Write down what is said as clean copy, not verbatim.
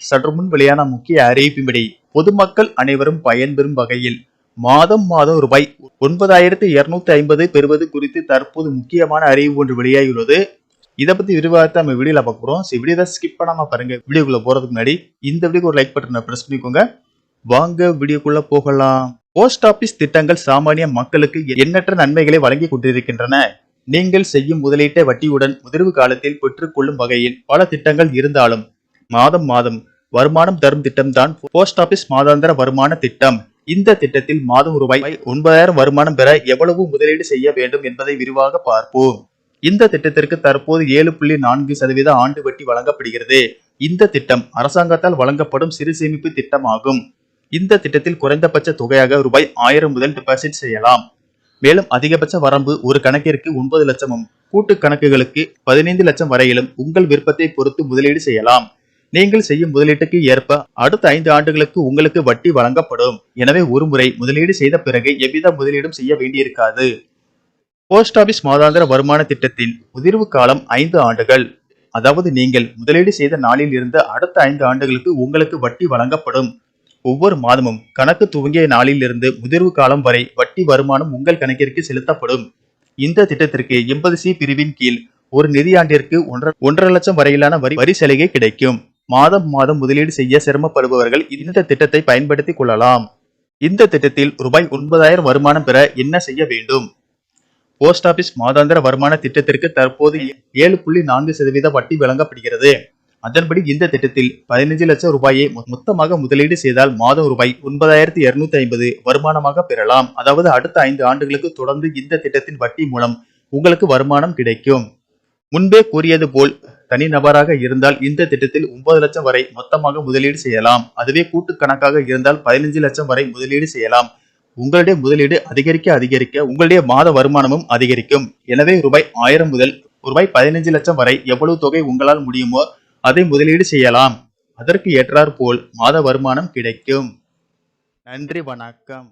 சற்று முன் வெளியான முக்கிய அறிவிப்பின்படி பொதுமக்கள் அனைவரும் பயன்பெறும் வகையில் மாதம் ரூபாய் 9250 பெறுவது குறித்து தற்போது முக்கியமான அறிவிப்பு ஒன்று வெளியாகியுள்ளது. இதை பத்தி விரிவாக நம்ம வீடியோல பார்க்க போறோம். வீடியோவை ஸ்கிப் பண்ணாம பாருங்க. வீடியோக்குள்ள போறதுக்கு முன்னாடி இந்த வீடியோக்கு ஒரு லைக் பட்டனை பிரஸ் பண்ணிக்கோங்க. வாங்க வீடியோக்குள்ள போகலாம். போஸ்ட் ஆபீஸ் திட்டங்கள் சாமானிய மக்களுக்கு எண்ணற்ற நன்மைகளை வழங்கி கொண்டிருக்கின்றன. நீங்கள் செய்யும் முதலீட்டை வட்டியுடன் முதிர்வு காலத்தில் பெற்றுக் கொள்ளும் வகையில் பல திட்டங்கள் இருந்தாலும் மாதம் வருமானம் தரும் திட்டம் தான் போஸ்ட் ஆபீஸ் மாதாந்திர வருமான திட்டம். இந்த திட்டத்தில் மாதம் ரூபாய் 9000 வருமானம் பெற எவ்வளவு முதலீடு செய்ய வேண்டும் என்பதை விரிவாக பார்ப்போம். இந்த திட்டத்திற்கு தற்போது 7.4% ஆண்டு வட்டி வழங்கப்படுகிறது. இந்த திட்டம் அரசாங்கத்தால் வழங்கப்படும் சிறு சேமிப்பு திட்டமாகும். இந்த திட்டத்தில் குறைந்தபட்ச தொகையாக ரூபாய் 1000 முதல் டெபாசிட் செய்யலாம். மேலும் அதிகபட்ச வரம்பு ஒரு கணக்கிற்கு 9 லட்சமும் கூட்டு கணக்குகளுக்கு 15 லட்சம் வரையிலும் உங்கள் விருப்பத்தை பொறுத்து முதலீடு செய்யலாம். நீங்கள் செய்யும் முதலீட்டுக்கு ஏற்ப அடுத்த 5 ஆண்டுகளுக்கு உங்களுக்கு வட்டி வழங்கப்படும். எனவே ஒரு முறை முதலீடு செய்த பிறகு எவ்வித முதலீடும் செய்ய வேண்டியிருக்காது. போஸ்ட் ஆபீஸ் மாதாந்திர வருமான திட்டத்தின் முதிர்வு காலம் 5 ஆண்டுகள். அதாவது நீங்கள் முதலீடு செய்த நாளில் இருந்து அடுத்த 5 ஆண்டுகளுக்கு உங்களுக்கு வட்டி வழங்கப்படும். ஒவ்வொரு மாதமும் கணக்கு துவங்கிய நாளில் இருந்து முதிர்வு காலம் வரை வட்டி வருமானம் உங்கள் கணக்கிற்கு செலுத்தப்படும். இந்த திட்டத்திற்கு 80C பிரிவின் கீழ் ஒரு நிதியாண்டிற்கு 1.5 லட்சம் வரையிலான வரி சலுகை கிடைக்கும். மாதம் முதலீடு செய்ய சிரமப்படுபவர்கள் இந்த திட்டத்தை பயன்படுத்திக் கொள்ளலாம். இந்த திட்டத்தில் ரூபாய் 9000 வருமானம் பெற என்ன செய்ய வேண்டும்? போஸ்ட் ஆபீஸ் மாதாந்திர வருமான திட்டத்திற்கு தற்போது 7.4% வட்டி வழங்கப்படுகிறது. அதன்படி இந்த திட்டத்தில் 15 லட்சம் ரூபாயை மொத்தமாக முதலீடு செய்தால் மாதம் ரூபாய் 9250 வருமானமாக பெறலாம். அதாவது அடுத்த 5 ஆண்டுகளுக்கு தொடர்ந்து இந்த திட்டத்தின் வட்டி மூலம் உங்களுக்கு வருமானம் கிடைக்கும். முன்பே கூறியது போல் தனிநபராக இருந்தால் இந்த திட்டத்தில் 9 லட்சம் வரை மொத்தமாக முதலீடு செய்யலாம். அதுவே கூட்டு கணக்காக இருந்தால் 15 லட்சம் வரை முதலீடு செய்யலாம். உங்களுடைய முதலீடு அதிகரிக்க உங்களுடைய மாத வருமானமும் அதிகரிக்கும். எனவே ரூபாய் 1000 முதல் ரூபாய் 15 லட்சம் வரை எவ்வளவு தொகை உங்களால் முடியுமோ அதை முதலீடு செய்யலாம். அதற்கு ஏற்றாற்போல் மாத வருமானம் கிடைக்கும். நன்றி, வணக்கம்.